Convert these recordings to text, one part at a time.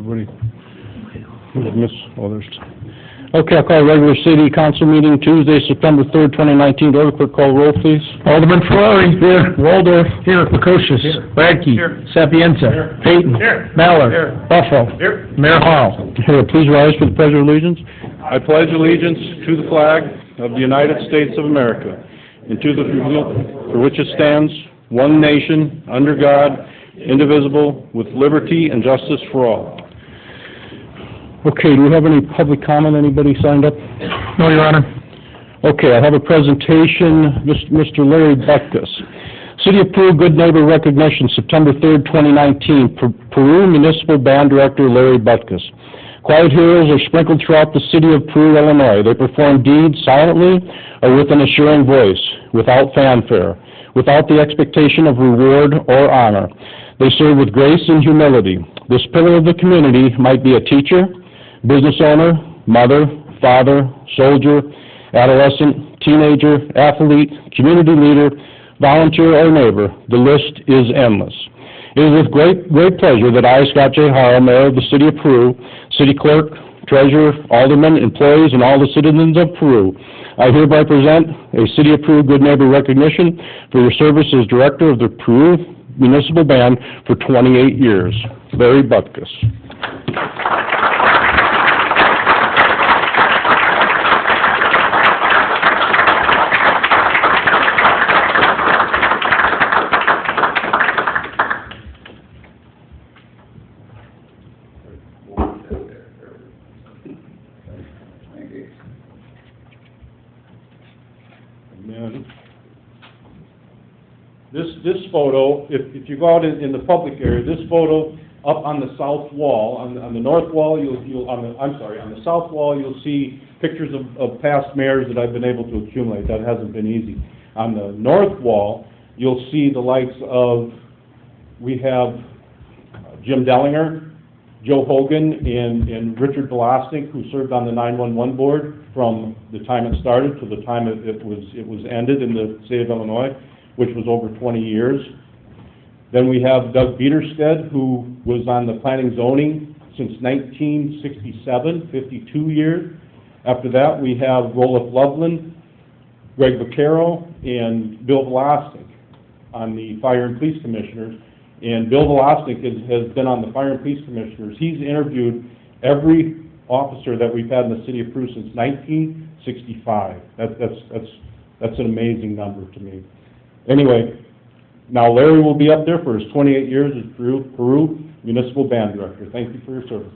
Everybody? Miss, there's... Okay, I'll call regular city council meeting Tuesday, September 3rd, 2019. Order, clerk, call roll, please. Alderman Ferrari. Here. Waldorf. Here. Precocious. Here. Radke. Here. Sapienza. Here. Payton. Here. Mallard. Here. Buffalo. Here. Mayor Hall. Here, please rise for the pledge of allegiance. I pledge allegiance to the flag of the United States of America and to the republic for which it stands, one nation, under God, indivisible, with liberty and justice for all. Okay, do we have any public comment? Anybody signed up? No, Your Honor. Okay, I have a presentation, Mr. Larry Butkus. City of Peru Good Neighbor Recognition, September 3rd, 2019. Peru Municipal Band Director Larry Butkus. Quiet heroes are sprinkled throughout the city of Peru, Illinois. They perform deeds silently or with an assuring voice, without fanfare, without the expectation of reward or honor. They serve with grace and humility. This pillar of the community might be a teacher, business owner, mother, father, soldier, adolescent, teenager, athlete, community leader, volunteer, or neighbor. The list is endless. It is with great pleasure that I, Scott J. Harrell, Mayor of the City of Peru, City Clerk, Treasurer, Aldermen, employees, and all the citizens of Peru, I hereby present a City of Peru Good Neighbor recognition for your service as Director of the Peru Municipal Band for 28 years. Larry Butkus. This photo, if you go out in the public area, this photo up on the south wall, on the north wall, on the south wall, you'll see pictures of past mayors that I've been able to accumulate. That hasn't been easy. On the north wall, you'll see the likes of, we have Jim Dellinger, Joe Hogan, and Richard Velosnik, who served on the 911 board from the time it started to the time it was ended in the state of Illinois, which was over 20 years. Then we have Doug Bieterstedt, who was on the planning zoning since 1967, 52 years. After that, we have Rolf Loveland, Greg Vaquero, and Bill Velosnik on the Fire and Police Commissioners. And Bill Velosnik has been on the Fire and Police Commissioners. He's interviewed every officer that we've had in the city of Peru since 1965. That's an amazing number to me. Anyway, now Larry will be up there for his 28 years as Peru Municipal Band Director. Thank you for your service.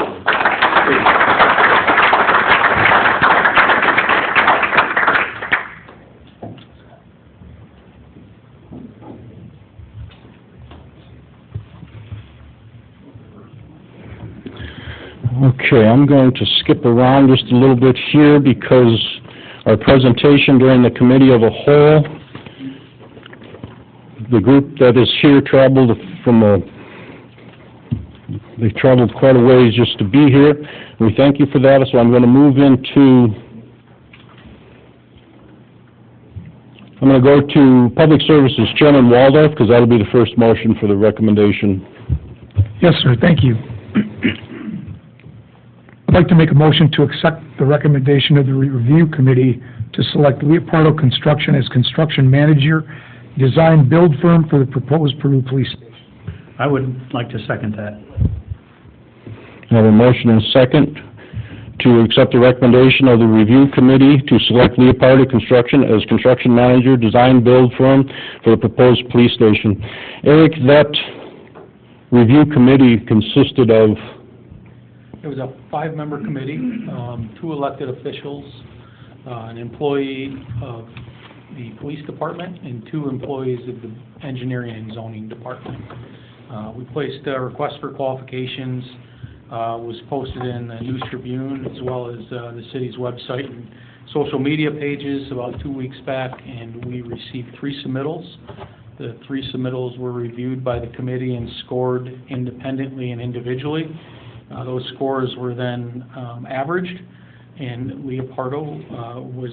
Okay, I'm going to skip around just a little bit here because our presentation during the committee of a whole, the group that is here traveled they traveled quite a ways just to be here. We thank you for that, so I'm going to move into, I'm going to go to Public Services, Chairman Waldorf, because that'll be the first motion for the recommendation. Yes, sir. Thank you. I'd like to make a motion to accept the recommendation of the review committee to select Leopardo Construction as construction manager, design build firm for the proposed Peru Police Station. I would like to second that. I have a motion and a second to accept the recommendation of the review committee to select Leopardo Construction as construction manager, design build firm for the proposed police station. Eric, that review committee consisted of? It was a 5-member committee, 2 elected officials, an employee of the police department, and 2 employees of the engineering and zoning department. We placed a request for qualifications, was posted in the News Tribune as well as the city's website and social media pages about 2 weeks back, and we received 3 submittals. The 3 submittals were reviewed by the committee and scored independently and individually. Those scores were then averaged, and Leopardo was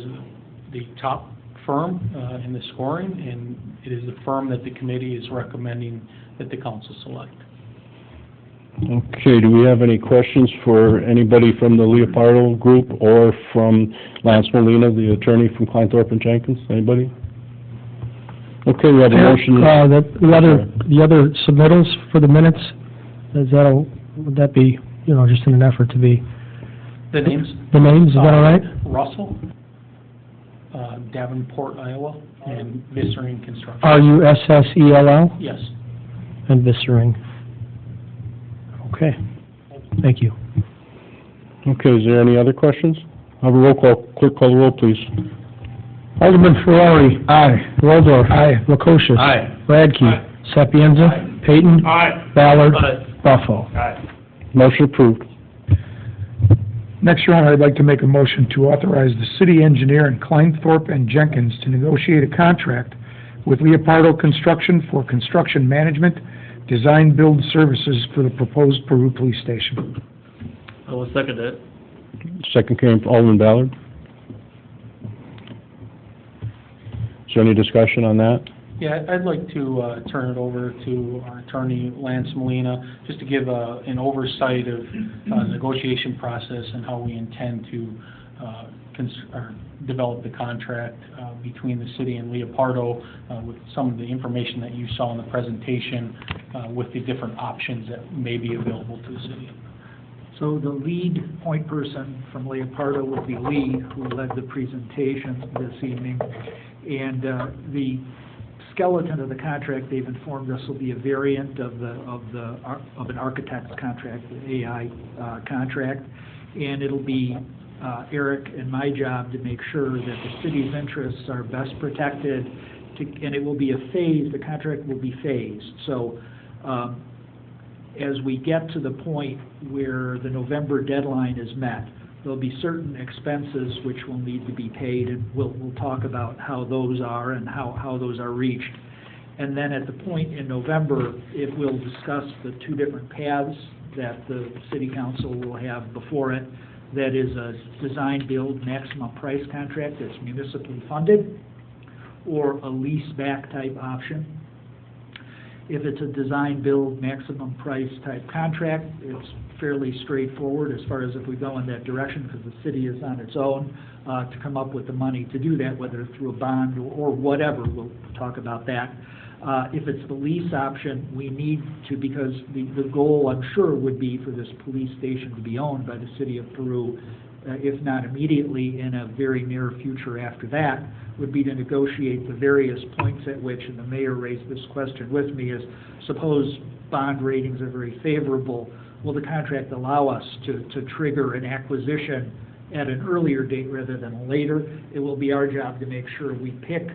the top firm in the scoring, and it is the firm that the committee is recommending that the council select. Okay, do we have any questions for anybody from the Leopardo Group or from Lance Molina, the attorney from Kleinthorpe and Jenkins? Anybody? Okay, we have a motion. The other submittals for the minutes, would that be, just in an effort to be, The names? the names, is that all right? Russell, Davenport, Iowa, and Vissering Construction. Russell Yes. and Vissering. Okay, thank you. Okay, is there any other questions? Have a roll call. Clerk, call the roll, please. Alderman Ferrari. Aye. Waldorf. Aye. Lukosius. Aye. Radke. Sapienza. Payton. Ballard. Buffalo. Motion approved. Next, Your Honor, I'd like to make a motion to authorize the city engineer in Kleinthorpe and Jenkins to negotiate a contract with Leopardo Construction for construction management, design build services for the proposed Peru Police Station. I will second that. Second came from Alderman Ballard. Is there any discussion on that? Yeah, I'd like to turn it over to our attorney, Lance Molina, just to give an oversight of the negotiation process and how we intend to develop the contract between the city and Leopardo with some of the information that you saw in the presentation with the different options that may be available to the city. So the lead point person from Leopardo would be Lee, who led the presentation this evening. And the skeleton of the contract, they've informed us, will be a variant of an architect's contract, the AI contract. And it'll be Eric and my job to make sure that the city's interests are best protected, and it will be the contract will be phased. So as we get to the point where the November deadline is met, there'll be certain expenses which will need to be paid, and we'll talk about how those are and how those are reached. And then at the point in November, it will discuss the two different paths that the city council will have before it. That is a design-build maximum price contract that's municipally funded, or a lease-back type option. If it's a design-build maximum price type contract, it's fairly straightforward as far as if we go in that direction, because the city is on its own to come up with the money to do that, whether through a bond or whatever. We'll talk about that. If it's the lease option, we need to, because the goal, I'm sure, would be for this police station to be owned by the city of Peru, if not immediately, in a very near future after that, would be to negotiate the various points at which, and the mayor raised this question with me, is suppose bond ratings are very favorable, will the contract allow us to trigger an acquisition at an earlier date rather than a later? It will be our job to make sure we pick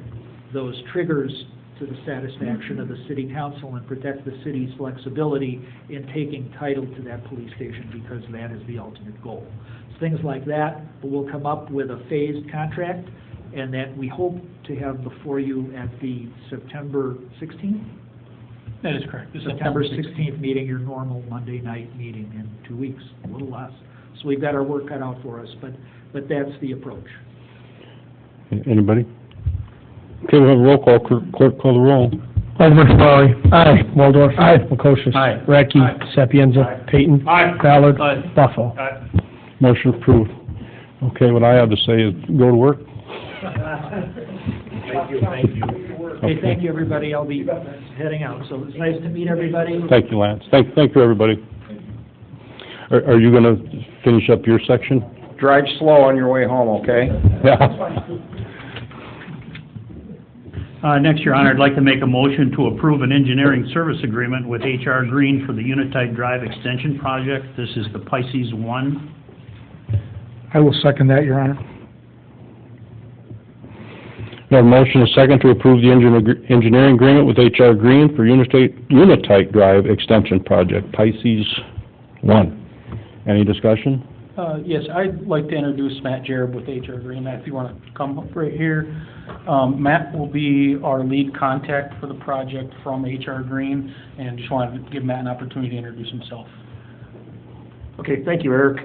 those triggers to the satisfaction of the city council and protect the city's flexibility in taking title to that police station, because that is the ultimate goal. Things like that, but we'll come up with a phased contract, and that we hope to have before you at the September 16th? That is correct. The September 16th meeting, your normal Monday night meeting in 2 weeks, a little less. So we've got our work cut out for us, but that's the approach. Anybody? Okay, we'll have a roll call. Clerk, call the roll. Alderman Ferrari. Aye. Waldorf. Aye. Lukosius. Aye. Radke. Aye. Sapienza. Aye. Payton. Aye. Ballard. Aye. Buffalo. Motion approved. Okay, what I have to say is go to work. Thank you. Hey, thank you, everybody. I'll be heading out, so it's nice to meet everybody. Thank you, Lance. Thank you, everybody. Are you gonna finish up your section? Drive slow on your way home, okay? Yeah. Next, Your Honor, I'd like to make a motion to approve an engineering service agreement with H.R. Green for the Unitide Drive Extension Project. This is the Pisces 1. I will second that, Your Honor. We have a motion and a second to approve the engineering agreement with H.R. Green for Unitite Drive Extension Project, Pisces 1. Any discussion? Yes, I'd like to introduce Matt Jareb with HR Green. Matt, if you want to come up right here. Matt will be our lead contact for the project from HR Green, and just wanted to give Matt an opportunity to introduce himself. Okay, thank you, Eric.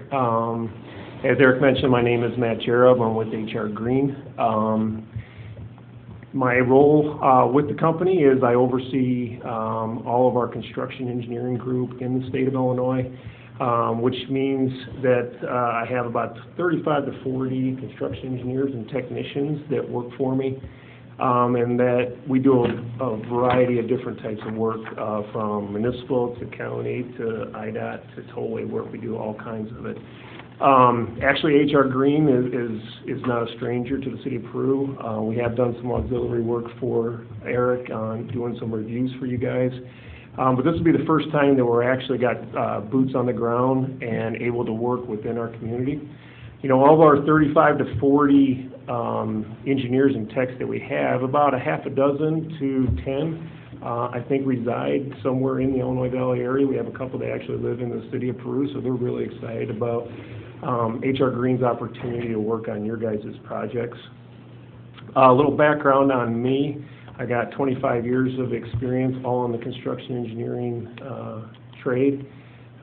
As Eric mentioned, my name is Matt Jareb. I'm with HR Green. My role with the company is I oversee all of our construction engineering group in the state of Illinois, which means that I have about 35 to 40 construction engineers and technicians that work for me, and that we do a variety of different types of work, from municipal to county to IDOT to tollway work. We do all kinds of it. Actually, HR Green is not a stranger to the city of Peru. We have done some auxiliary work for Eric on doing some reviews for you guys. But this will be the first time that we're actually got boots on the ground and able to work within our community. You know, all of our 35 to 40 engineers and techs that we have, about a half a dozen to 10, I think reside somewhere in the Illinois Valley area. We have a couple that actually live in the city of Peru, so they're really excited about HR Green's opportunity to work on your guys' projects. A little background on me. I got 25 years of experience all in the construction engineering trade.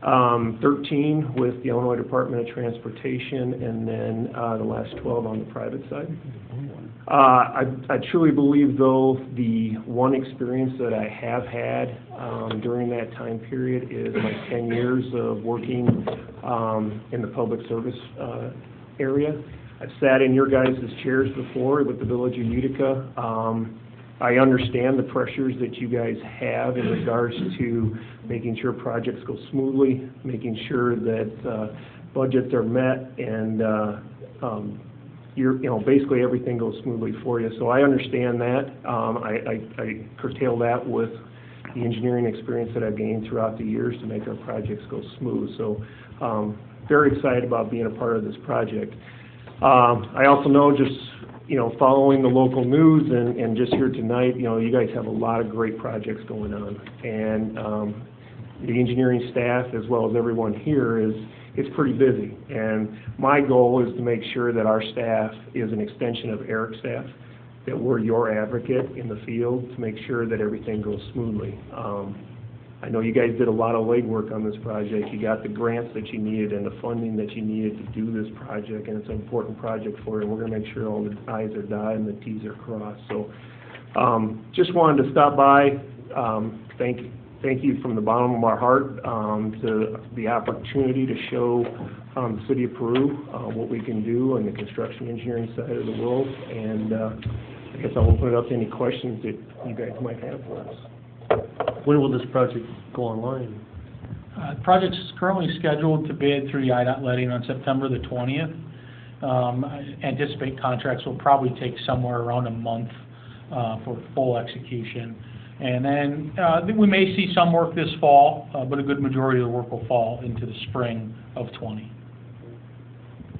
13 with the Illinois Department of Transportation, and then the last 12 on the private side. I truly believe, though, the one experience that I have had during that time period is my 10 years of working in the public service area. I've sat in your guys' chairs before with the Village of Utica. I understand the pressures that you guys have in regards to making sure projects go smoothly, making sure that budgets are met, and basically everything goes smoothly for you. So I understand that. I curtail that with the engineering experience that I've gained throughout the years to make our projects go smooth. So very excited about being a part of this project. I also know, just following the local news and just here tonight, you guys have a lot of great projects going on, and the engineering staff, as well as everyone here, it's pretty busy. And my goal is to make sure that our staff is an extension of Eric's staff, that we're your advocate in the field to make sure that everything goes smoothly. I know you guys did a lot of legwork on this project. You got the grants that you needed and the funding that you needed to do this project, and it's an important project for you. And we're going to make sure all the I's are dotted and the T's are crossed. So just wanted to stop by. Thank you from the bottom of our heart to the opportunity to show the city of Peru what we can do on the construction engineering side of the world. And I guess I'll open it up to any questions that you guys might have for us. When will this project go online? The project's currently scheduled to bid through the IDOT letting on September the 20th. I anticipate contracts will probably take somewhere around a month for full execution. And then we may see some work this fall, but a good majority of the work will fall into the spring of 20.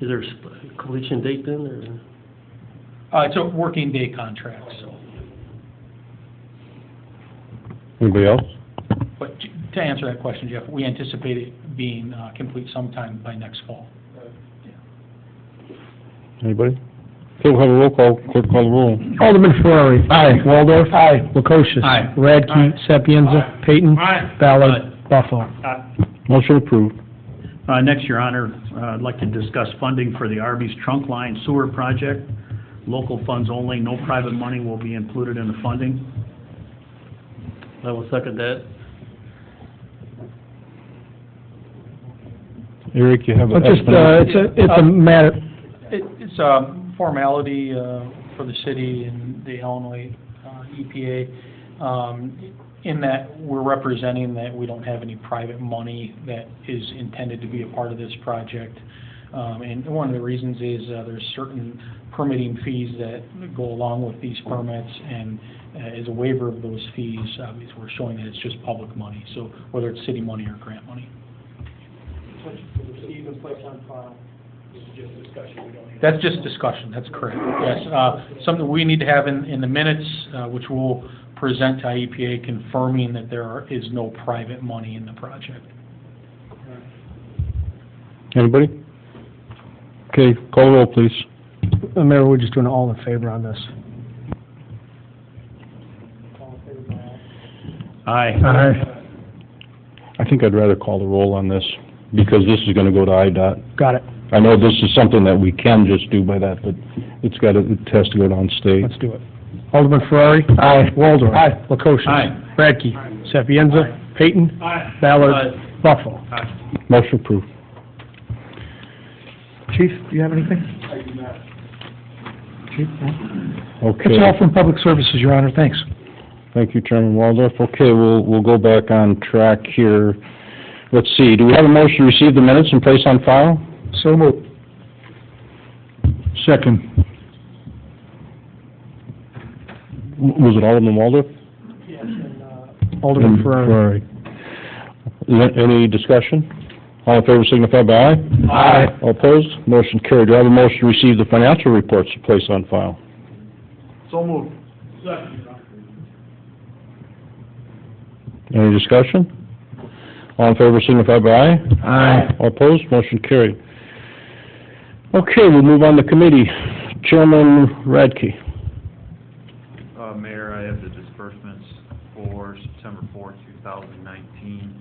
Is there a completion date then? Or? It's a working day contract, so. Anybody else? But to answer that question, Jeff, we anticipate it being complete sometime by next fall. Anybody? Okay, we'll have a roll call. Clerk, call the roll. Alderman Ferrari. Aye. Waldorf. Aye. Lukosius. Aye. Radke. Aye. Sapienza. Payton. Aye. Ballard. Buffalo. Motion approved. Next, Your Honor, I'd like to discuss funding for the Arby's Trunk Line Sewer Project. Local funds only, no private money will be included in the funding. I will second that. Eric, you have a... It's a matter, It's a formality for the city and the Illinois EPA, in that we're representing that we don't have any private money that is intended to be a part of this project. And one of the reasons is there's certain permitting fees that go along with these permits, and as a waiver of those fees, obviously we're showing that it's just public money, so whether it's city money or grant money. Receive and place on file. This is just discussion. We don't need. That's just discussion, that's correct. Yes, something we need to have in the minutes, which we'll present to IEPA, confirming that there is no private money in the project. Anybody? Okay, call the roll, please. Mayor, we're just doing all in favor on this. Aye. I think I'd rather call the roll on this, because this is gonna go to IDOT. Got it. I know this is something that we can just do by that, but it has to go down state. Let's do it. Alderman Ferrari. Aye. Waldorf. Aye. Lukosius. Aye. Radke. Sapienza. Payton. Ballard. Buffalo. Motion approved. Chief, do you have anything? I do not. Chief, no? Okay. That's all from Public Services, Your Honor, thanks. Thank you, Chairman Waldorf. Okay, we'll go back on track here. Let's see, do we have a motion to receive the minutes and place on file? So moved. Second. Was it Alderman Waldorf? Yes, and Alderman Ferrari. Is there any discussion? All in favor signify by aye. Aye. All opposed? Motion carried. Do I have a motion to receive the financial reports to place on file? So moved. Any discussion? All in favor signify by aye. Aye. All opposed? Motion carried. Okay, we'll move on to committee. Chairman Radke. Mayor, I have the disbursements for September 4th, 2019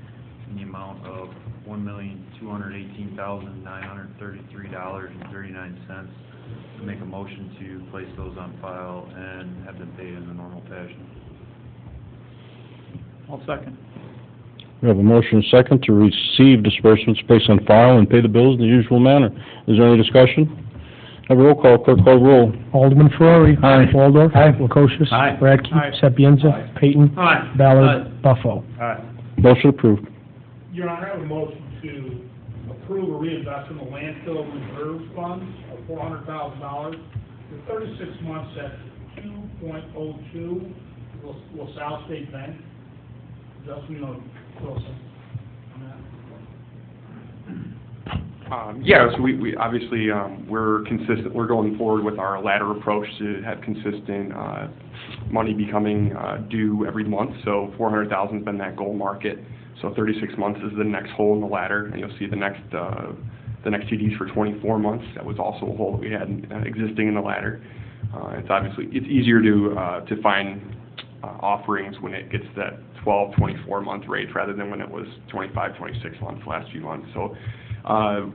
in the amount of $1,218,933.39. Make a motion to place those on file and have them paid in the normal fashion. I'll second. We have a motion and a second to receive disbursements, place on file, and pay the bills in the usual manner. Is there any discussion? Have a roll call. Clerk call the roll. Alderman Ferrari. Aye. Waldorf. Aye. Lukosius. Aye. Radke. Aye. Sapienza. Aye. Payton. Aye. Ballard. Buffalo. Motion approved. Your Honor, I have a motion to approve a reinvestment of landfill reserve funds of $400,000 for 36 months at 2.02 LaSalle State Bank. Wilson. Yeah, so we obviously, we're consistent, we're going forward with our ladder approach to have consistent money becoming due every month, so 400,000 has been that goal market, so 36 months is the next hole in the ladder, and you'll see the next TDs for 24 months, that was also a hole that we had existing in the ladder. It's obviously, it's easier to find offerings when it gets that 12, 24-month rate rather than when it was 25, 26 months last few months. So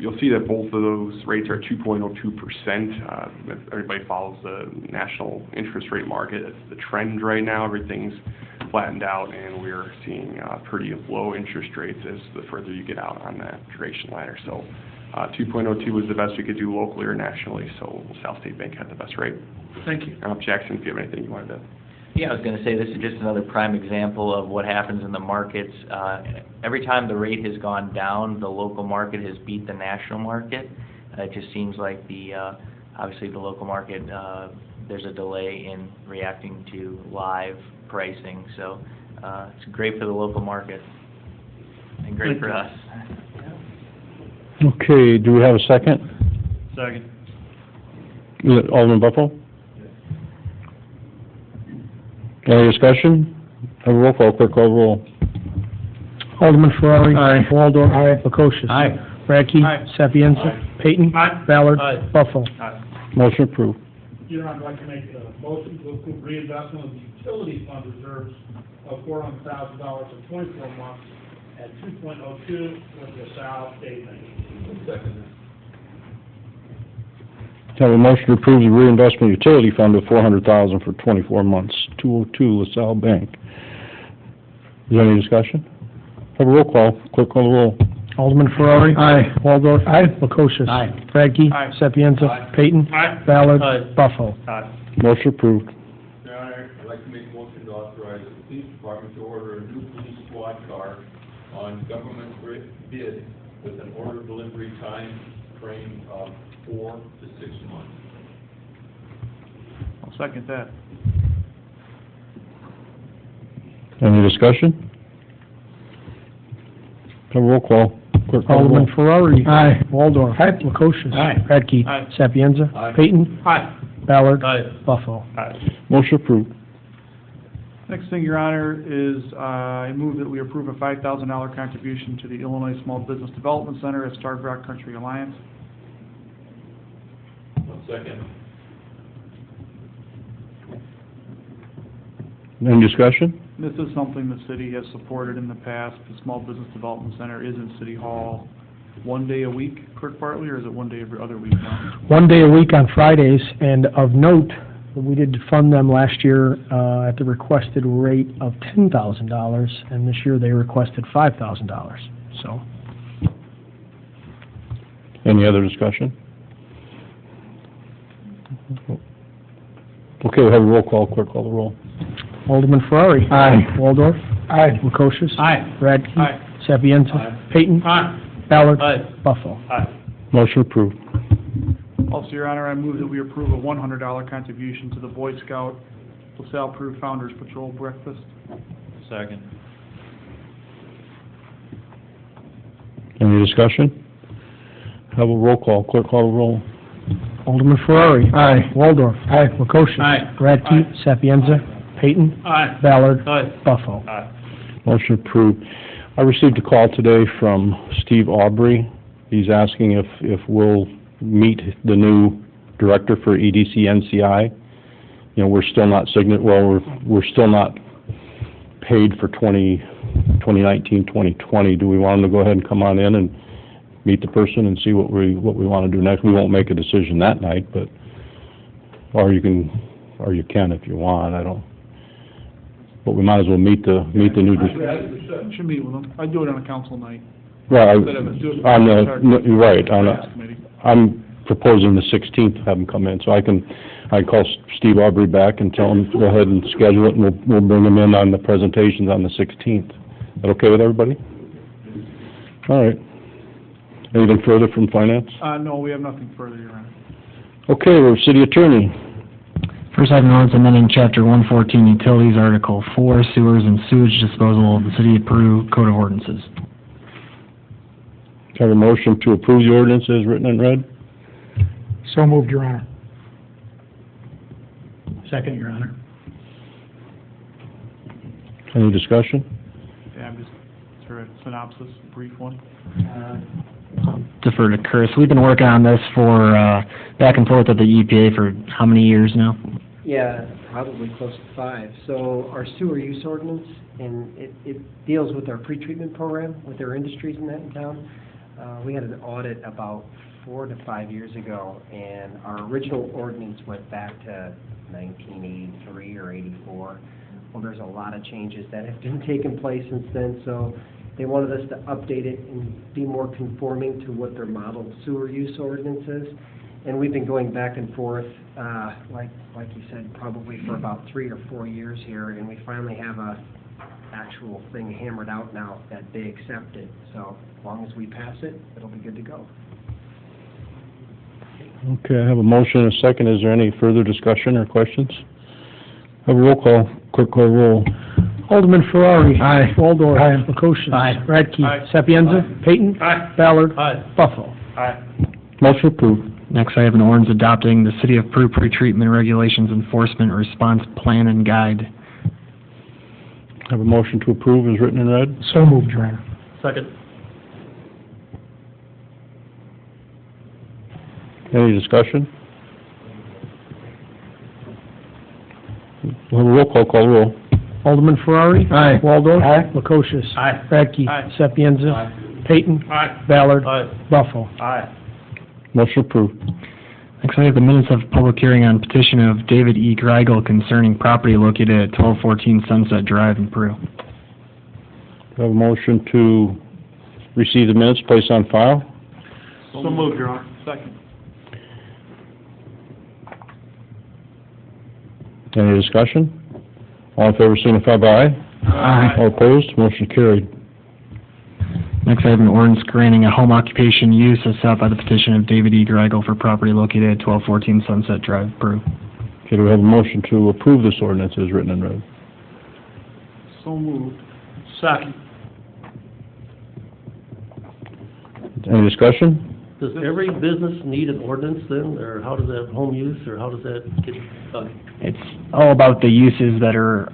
you'll see that both of those rates are 2.02%. If everybody follows the national interest rate market, it's the trend right now. Everything's flattened out, and we're seeing pretty low interest rates as the further you get out on that duration ladder. So 2.02 was the best we could do locally or nationally, so South State Bank had the best rate. Thank you. Jackson, if you have anything you wanted to... Yeah, I was going to say, this is just another prime example of what happens in the markets. Every time the rate has gone down, the local market has beat the national market. It just seems like obviously the local market, there's a delay in reacting to live pricing. So it's great for the local market and great for us. Okay, do we have a second? Second. Is it Alderman Buffalo? Any discussion? Have a roll call. Clerk call the roll. Alderman Ferrari. Aye. Waldorf. Aye. Lukosius. Aye. Radke. Aye. Sapienza. Aye. Payton. Aye. Ballard. Aye. Buffalo. Motion approved. Your Honor, I'd like to make a motion to approve reinvestment of the utility fund reserves of $400,000 for 24 months at 2.02 with LaSalle State Bank. Second. Have a motion to approve the reinvestment utility fund of $400,000 for 24 months, 202 LaSalle Bank. Is there any discussion? Have a roll call. Clerk call the roll. Alderman Ferrari. Aye. Waldorf. Aye. Lukosius. Aye. Radke. Aye. Sapienza. Aye. Payton. Aye. Ballard. Aye. Buffalo. Motion approved. Your Honor, I'd like to make a motion to authorize the police department to order a new police squad car on government bid with an order delivery time frame of 4 to 6 months. I'll second that. Any discussion? Have a roll call. Clerk call the roll. Alderman Ferrari. Aye. Waldorf. Aye. Lukosius. Aye. Radke. Aye. Sapienza. Aye. Payton. Aye. Ballard. Aye. Buffalo. Motion approved. Next thing, Your Honor, is I move that we approve a $5,000 contribution to the Illinois Small Business Development Center at Starved Rock Country Alliance. Second. Any discussion? This is something the city has supported in the past. The Small Business Development Center is in City Hall one day a week, Clerk Bartley, or is it one day every other week now? One day a week on Fridays, and of note, We did fund them last year at the requested rate of $10,000, and this year they requested $5,000, so. Any other discussion? Okay, we'll have a roll call. Clerk, call the roll. Alderman Ferrari. Aye. Waldorf. Aye. Makosas. Aye. Radke. Aye. Sapienza. Aye. Payton. Aye. Ballard. Aye. Buffalo. Aye. Motion approved. Also, Your Honor, I move that we approve a $100 contribution to the Boy Scout LaSalle Peru Founders Patrol Breakfast. Second. Any discussion? Have a roll call. Clerk, call the roll. Alderman Ferrari. Aye. Waldorf. Aye. Makosas. Aye. Radke. Sapienza. Payton. Aye. Ballard. Aye. Buffalo. Aye. Motion approved. I received a call today from Steve Aubry. He's asking if we'll meet the new director for EDC NCI. You know, we're still not we're still not paid for 2019, 2020. Do we want him to go ahead and come on in and meet the person and see what we want to do next? We won't make a decision that night, but, or you can if you want, I don't, but we might as well meet the new. Should meet with them. I'd do it on a council night. Right, Instead of do it on charge- right, committee. I'm proposing the 16th to have him come in, so I can call Steve Aubry back and tell him to go ahead and schedule it, and we'll bring him in on the presentations on the 16th. Is that okay with everybody? All right. Anything further from finance? No, we have nothing further, Your Honor. Okay, we're city attorney. First item on is amending Chapter 114 Utilities, Article 4, Sewers and Sewage Disposal of the City of Peru Code of Ordinances. Have a motion to approve the ordinance as written and read? So moved, Your Honor. Second, Your Honor. Any discussion? Yeah, I'm just, for a synopsis, a brief one. Defer to Chris. We've been working on this for, back and forth with the EPA for how many years now? Yeah, probably close to 5. So our sewer use ordinance, and it deals with our pretreatment program with our industries in that town. We had an audit about 4 to 5 years ago, and our original ordinance went back to 1983 or 84. Well, there's a lot of changes that have been taking place since then, so they wanted us to update it and be more conforming to what their model sewer use ordinance is. And we've been going back and forth, like you said, probably for about 3 or 4 years here, and we finally have a actual thing hammered out now that they accept it. So as long as we pass it, it'll be good to go. Okay, I have a motion and a second. Is there any further discussion or questions? Have a roll call. Clerk, call roll. Alderman Ferrari. Aye. Waldorf. Aye. Makosas. Aye. Radke. Aye. Sapienza. Payton. Aye. Ballard. Aye. Buffalo. Aye. Motion approved. Next, I have an ordinance adopting the City of Peru Pretreatment Regulations Enforcement Response Plan and Guide. Have a motion to approve as written and read? So moved, Your Honor. Second. Any discussion? We'll have a roll call. Call the roll. Alderman Ferrari. Aye. Waldorf. Aye. Makosas. Aye. Radke. Aye. Sapienza. Aye. Payton. Aye. Ballard. Aye. Buffalo. Aye. Motion approved. Next, I have the minutes of public hearing on petition of David E. Greigel concerning property located at 1214 Sunset Drive in Peru. Have a motion to receive the minutes, place on file? So moved, Your Honor. Second. Any discussion? All in favor signify by aye. Aye. All opposed? Motion carried. Next, I have an ordinance granting a home occupation use as set out by the petition of David E. Greigel for property located at 1214 Sunset Drive, Peru. Okay, do we have a motion to approve this ordinance as written and read? So moved. Second. Any discussion? Does every business need an ordinance then, or how does that, home use, or how does that get done? It's all about the uses that are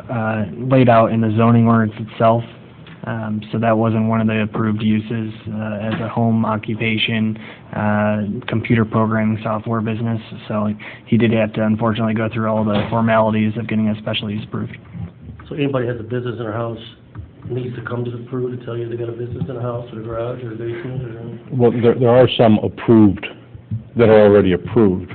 laid out in the zoning ordinance itself. So that wasn't one of the approved uses as a home occupation, computer programming software business. So he did have to unfortunately go through all the formalities of getting a special use approved. So anybody has a business in their house needs to come to the Peru to tell you they got a business in a house or a garage or a basement or... Well, there are some approved, that are already approved.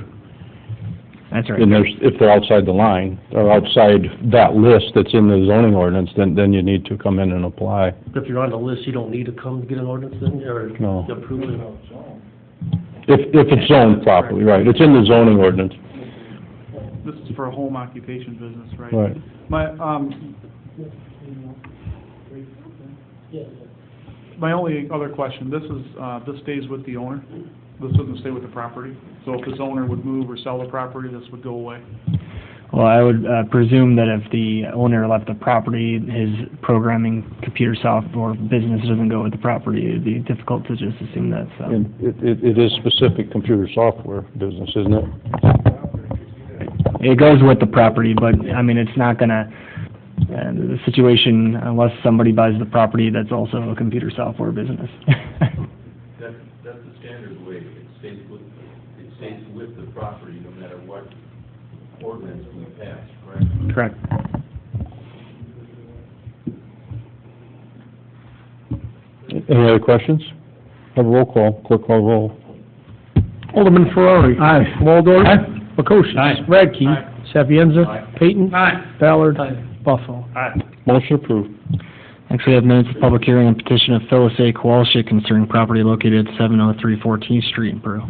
That's right. And if they're outside the line, or outside that list that's in the zoning ordinance, then you need to come in and apply. If you're on the list, you don't need to come to get an ordinance then, or No. approve it? If it's zoned properly, right, it's in the zoning ordinance. This is for a home occupation business, right? Right. My only other question, this stays with the owner? This doesn't stay with the property? So if this owner would move or sell the property, this would go away? Well, I would presume that if the owner left the property, his programming computer software business doesn't go with the property. It'd be difficult to just assume that, so. And it is specific computer software business, isn't it? It goes with the property, but, I mean, it's not gonna, the situation, unless somebody buys the property, that's also a computer software business. That's the standard way. It stays with the property no matter what ordinance we pass, correct? Correct. Any other questions? Have a roll call. Clerk call roll. Alderman Ferrari. Aye. Waldorf. Aye. Bakosha. Aye. Radke. Aye. Sapienza. Aye. Peyton. Aye. Ballard. Aye. Buffalo. Aye. Motion approved. Next, we have minutes of public hearing on petition of Phyllis A. Kowalczyk concerning property located at 703 14th Street in Peru.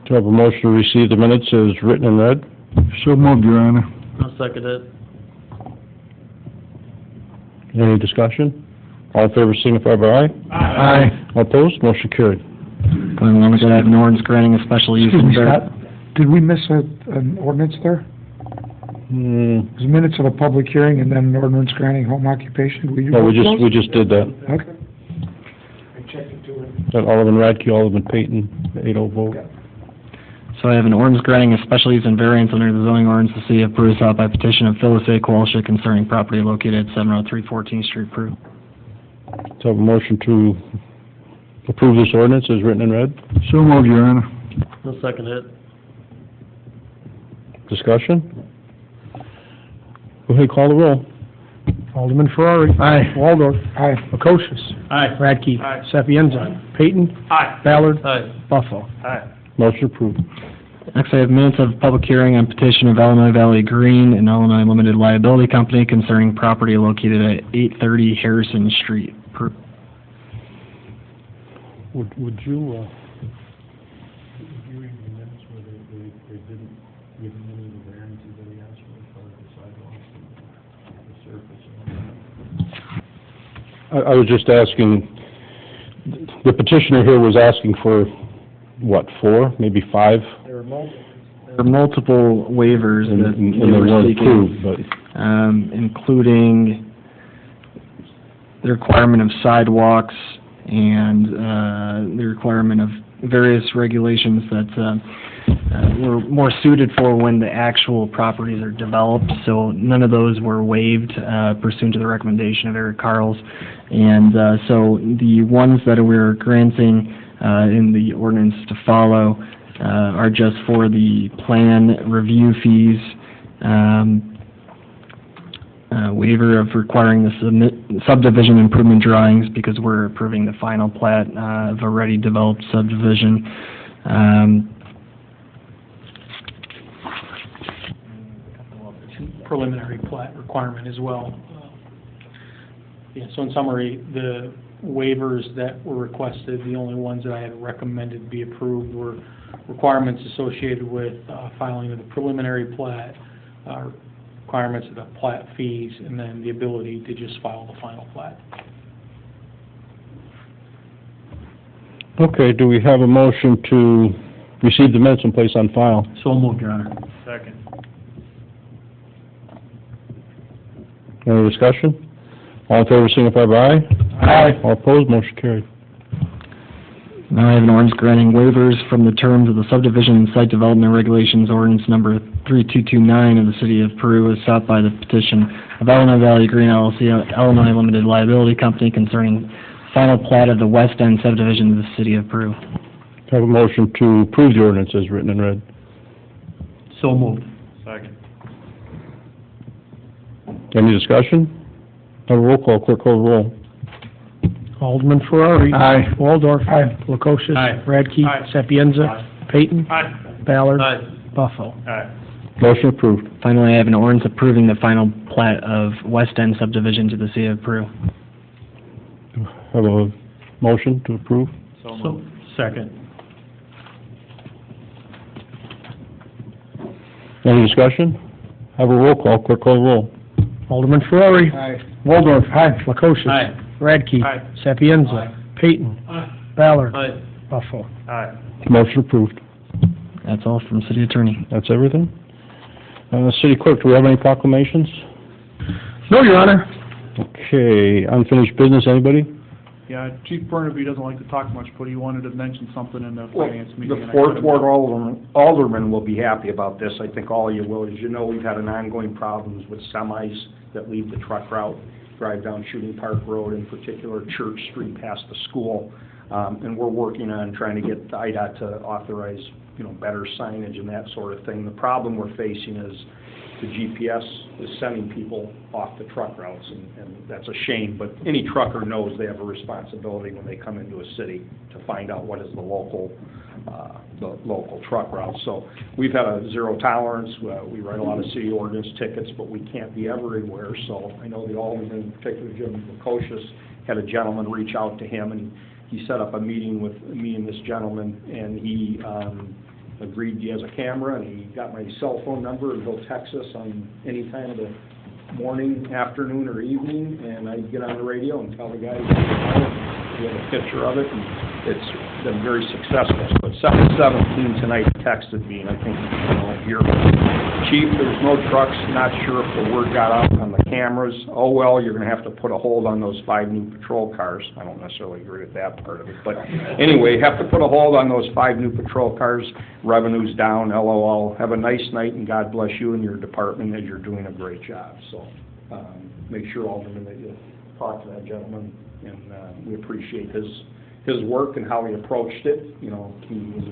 Do I have a motion to receive the minutes as written and read? So moved, Your Honor. I'll second it. Any discussion? All in favor signify by aye. Aye. All opposed? Motion carried. Going along with that, I have an ordinance granting a special use. Excuse me, Scott. Did we miss an ordinance there? There's minutes of a public hearing and then an ordinance granting home occupation. Will you No, vote those? we just did that. Okay. That Alderman Radke, Alderman Payton, 8-0 vote. So I have an ordinance granting a special use and variance under the zoning ordinance of the city of Peru, sought by petition of Phyllis A. Kowalczyk concerning property located at 703 14th Street, Peru. Do I have a motion to approve this ordinance as written and read? So moved, Your Honor. I'll second it. Discussion? Go ahead, call the roll. Alderman Ferrari. Aye. Waldorf. Aye. Bakosha. Aye. Radke. Aye. Sapienza. Peyton. Aye. Ballard. Aye. Buffalo. Aye. Motion approved. Next, I have minutes of public hearing on petition of Illinois Valley Green and Illinois Limited Liability Company concerning property located at 830 Harrison Street, Peru. Would you read the minutes where they didn't give him any of the variances that he asked for the sidewalks and the surface? I was just asking, the petitioner here was asking for, what, 4, maybe 5? There are multiple waivers And that they they were weren't seeking, approved, but... including the requirement of sidewalks and the requirement of various regulations that were more suited for when the actual properties are developed. So none of those were waived pursuant to the recommendation of Eric Carls. And so the ones that we're granting in the ordinance to follow are just for the plan review fees, waiver of requiring the subdivision improvement drawings because we're approving the final plat of a ready developed subdivision. Preliminary plat requirement as well. Yeah, so in summary, the waivers that were requested, the only ones that I had recommended be approved were requirements associated with filing of the preliminary plat, requirements of the plat fees, and then the ability to just file the final plat. Okay, do we have a motion to receive the minutes and place on file? So moved, Your Honor. Second. Any discussion? All in favor, signify by aye. Aye. All opposed, motion carried. Now I have an ordinance granting waivers from the terms of the subdivision and site development regulations ordinance number 3229 of the city of Peru as sought by the petition of Illinois Valley Green LLC, Illinois Limited Liability Company concerning final plat of the west end subdivision of the city of Peru. Have a motion to approve the ordinance as written and read. So moved. Second. Any discussion? Have a roll call, clerk call the roll. Alderman Ferrari. Waldorf. Bakosha. Aye. Radke. Aye. Sapienza. Aye. Peyton. Aye. Ballard. Aye. Buffalo. Motion approved. Finally, I have an ordinance approving the final plat of West End subdivision to the city of Peru. Have a motion to approve? So, second. Any discussion? Have a roll call, clerk call the roll. Alderman Ferrari. Aye. Waldorf. Aye. Flakosha. Aye. Radke. Aye. Sapienza. Peyton. Ballard. Aye. Buffalo. Aye. Motion approved. That's all from city attorney. That's everything? City clerk, do we have any proclamations? No, Your Honor. Okay, unfinished business, anybody? Yeah, Chief Burnaby doesn't like to talk much, but he wanted to mention something in the Well, finance meeting. the and I fourth couldn't- ward alderman will be happy about this. I think all of you will. As you know, we've had an ongoing problems with semis that leave the truck route, drive down Shooting Park Road, in particular Church Street past the school. And we're working on trying to get the IDOT to authorize, better signage and that sort of thing. The problem we're facing is the GPS is sending people off the truck routes, and that's a shame, but any trucker knows they have a responsibility when they come into a city to find out what is the local truck route. So we've had a zero tolerance. We write a lot of city ordinance tickets, but we can't be everywhere. So I know the alderman, in particular Jim Lukosius, had a gentleman reach out to him, and he set up a meeting with me and this gentleman, and he agreed he has a camera, and he got my cell phone number, and he'll text us on any time of the morning, afternoon, or evening, and I get on the radio and tell the guys, we have a picture of it, and it's been very successful. So at 7:17 tonight, he texted me, and I think, here, Chief, there's no trucks, not sure if the word got out on the cameras. Oh, well, you're gonna have to put a hold on those 5 new patrol cars. I don't necessarily agree with that part of it, but anyway, have to put a hold on those 5 new patrol cars. Revenue's down, LOL. Have a nice night, and God bless you and your department, as you're doing a great job. So, make sure, Alderman, that you talk to that gentleman, and, we appreciate his work and how he approached it. He was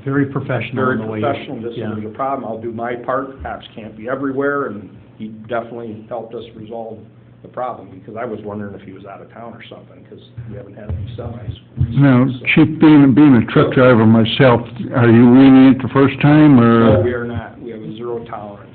Very professional in the way. very professional. This is a problem. I'll do my part. Cops can't be everywhere, and he definitely helped us resolve the problem, because I was wondering if he was out of town or something, because we haven't had any semis. Now, Chief, being a truck driver myself, are you reading it the first time, or? No, we are not. We have a zero tolerance.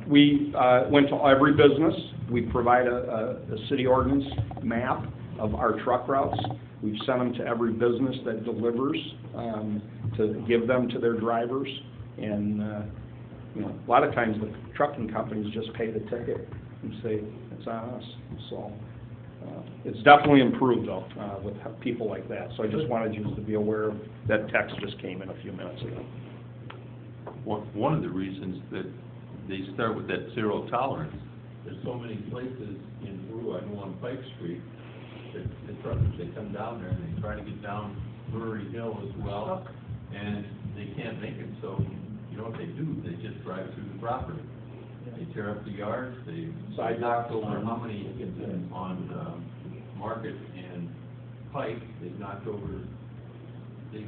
We went to every business. We provide a city ordinance map of our truck routes. We've sent them to every business that delivers, to give them to their drivers. And, a lot of times the trucking companies just pay the ticket and say, it's on us. So, it's definitely improved, though, with people like that. So I just wanted you to be aware of that text just came in a few minutes ago. One of the reasons that they start with that zero tolerance, there's so many places in Peru, I know on Pike Street, that the truckers, they come down there and they try to get down Brewery Hill as well, and they can't make it, so you know what they do? They just drive through the property. They tear up the yards, they knocked over how many on Market and Pike, they've knocked over big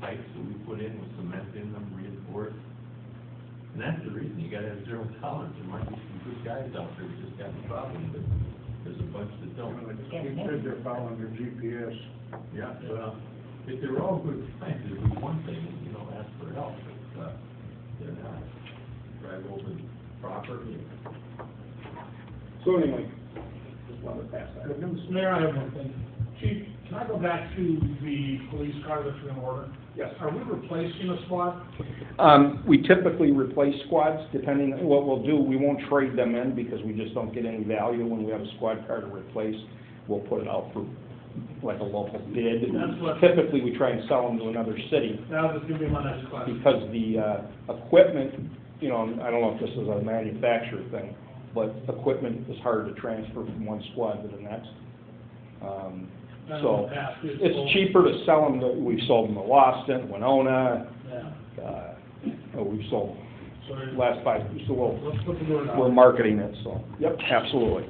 pipes that we put in with cement in them, reinforced. And that's the reason, you gotta have zero tolerance. There might be some good guys out there who just got the problem, but there's a bunch that don't. You said they're following your GPS. Yeah, well, if they were all good guys, it'd be one thing, ask for help, but, they're not. Drive over the property. So anyway, just wanted to pass that. Mr. Mayor, I have one thing. Chief, can I go back to the police car that's in order? Yes. Are we replacing a squad? We typically replace squads, depending on what we'll do. We won't trade them in, because we just don't get any value when we have a squad car to replace. We'll put it out for like a local bid. That's what- Typically, we try and sell them to another city, That was going to be my next question. because the equipment, I don't know if this is a manufacturer thing, but equipment is hard to transfer from one squad to the next. So it's cheaper to sell them. We've sold them to Lawston, Winona. We've sold last 5 years. So Let's put the word out. we're marketing it. So yep, absolutely.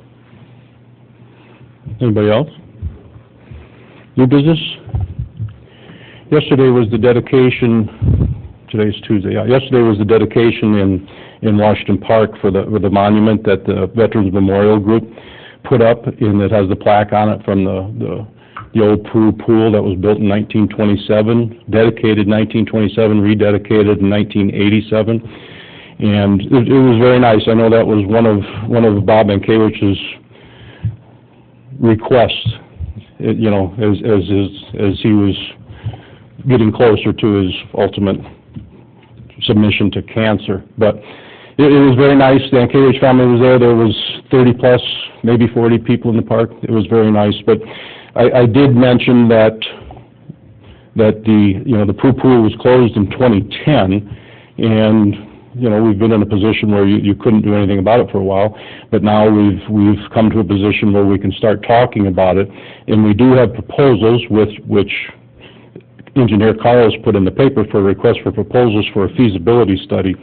Anybody else? New business? Yesterday was the dedication, today's Tuesday, yesterday was the dedication in Washington Park for the monument that the Veterans Memorial Group put up, and it has the plaque on it from the the old Peru pool that was built in 1927, dedicated 1927, rededicated in 1987. And it was very nice. I know that was one of Bob Mankiewicz's requests, you know, as he was getting closer to his ultimate submission to cancer. But it was very nice. The Mankiewicz family was there. There was 30-plus, maybe 40 people in the park. It was very nice. But I did mention that the Peru pool was closed in 2010, and we've been in a position where you couldn't do anything about it for a while, but now we've come to a position where we can start talking about it, and we do have proposals which Engineer Carl's put in the paper for a request for proposals for a feasibility study.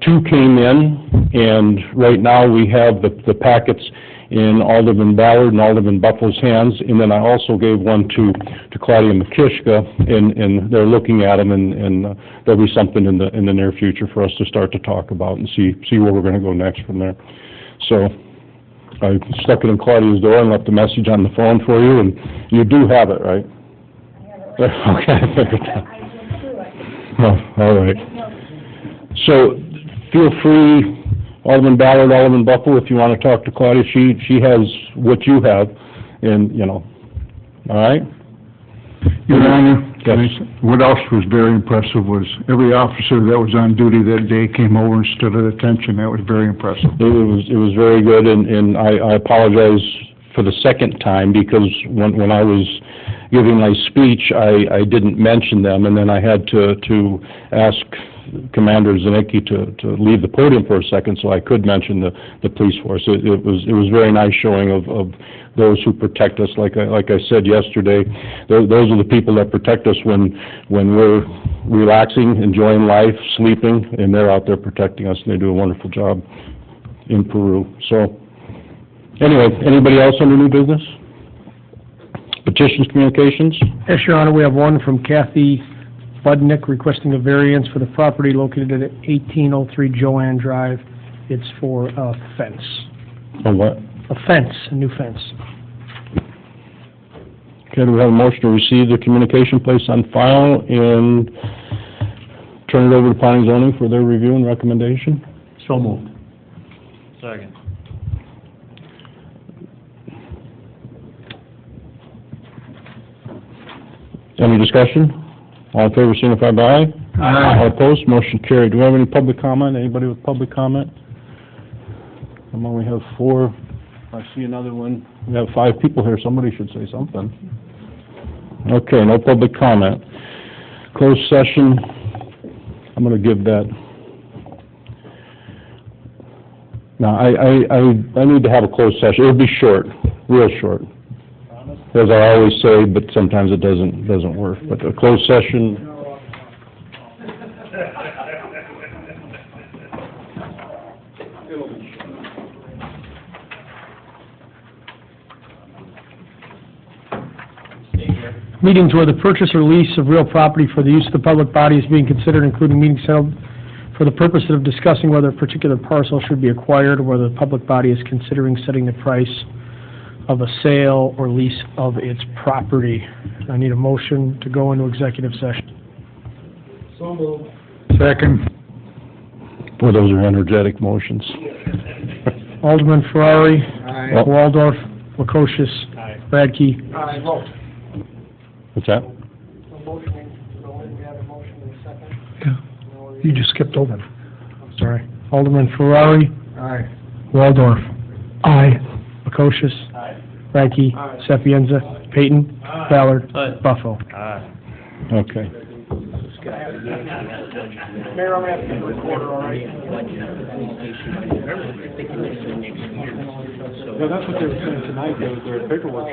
2 came in, and right now we have the packets in Alderman Ballard and Alderman Buffalo's hands, and then I also gave one to Claudia Makishka, and they're looking at them, and there'll be something in the near future for us to start to talk about and see where we're going to go next from there. So I stuck it in Claudia's door and left a message on the phone for you, and you do have it, right? Okay, I figured that. Oh, all right. So feel free, Alderman Ballard, Alderman Buffalo, if you want to talk to Claudia. She has what you have, and, all right? Your Honor, what else was very impressive was every officer that was on duty that day came over and stood at attention. That was very impressive. It was very good, and I apologize for the second time, because when I was giving my speech, I didn't mention them, and then I had to ask Commander Zanicki to leave the podium for a second so I could mention the police force. It was very nice showing of those who protect us. Like I said yesterday, those are the people that protect us when we're relaxing, enjoying life, sleeping, and they're out there protecting us, and they do a wonderful job in Peru. So, anyway, anybody else under new business? Petitions, communications? Yes, Your Honor, we have one from Kathy Budnick requesting a variance for the property located at 1803 Joanne Drive. It's for a fence. A what? A fence, a new fence. Okay, do we have a motion to receive the communication placed on file and turn it over to planning and zoning for their review and recommendation? So moved. Second. Any discussion? All in favor, signify by aye. Aye. All opposed, motion carried. Do we have any public comment? Anybody with public comment? Come on, we have 4. I see another one. We have 5 people here. Somebody should say something. Okay, no public comment. Closed session, I'm going to give that. Now, I need to have a closed session. It'll be short, real short. As I always say, but sometimes it doesn't work. But a closed session. Meetings where the purchase or lease of real property for the use of the public body is being considered, including meetings held for the purpose of discussing whether a particular parcel should be acquired, or whether the public body is considering setting the price of a sale or lease of its property. I need a motion to go into executive session. So moved. Second. Boy, those are energetic motions. Alderman Ferrari. Aye. Waldorf. Lukosius. Radke. Aye, vote. What's that? You just skipped over. Sorry. Alderman Ferrari. Aye. Waldorf. Aye. Lukosius. Radke. Sapienza. Payton. Ballard. Buffalo. Okay. Mayor, I'm asking the recorder, all right? Yeah, that's what they were saying tonight, their paperwork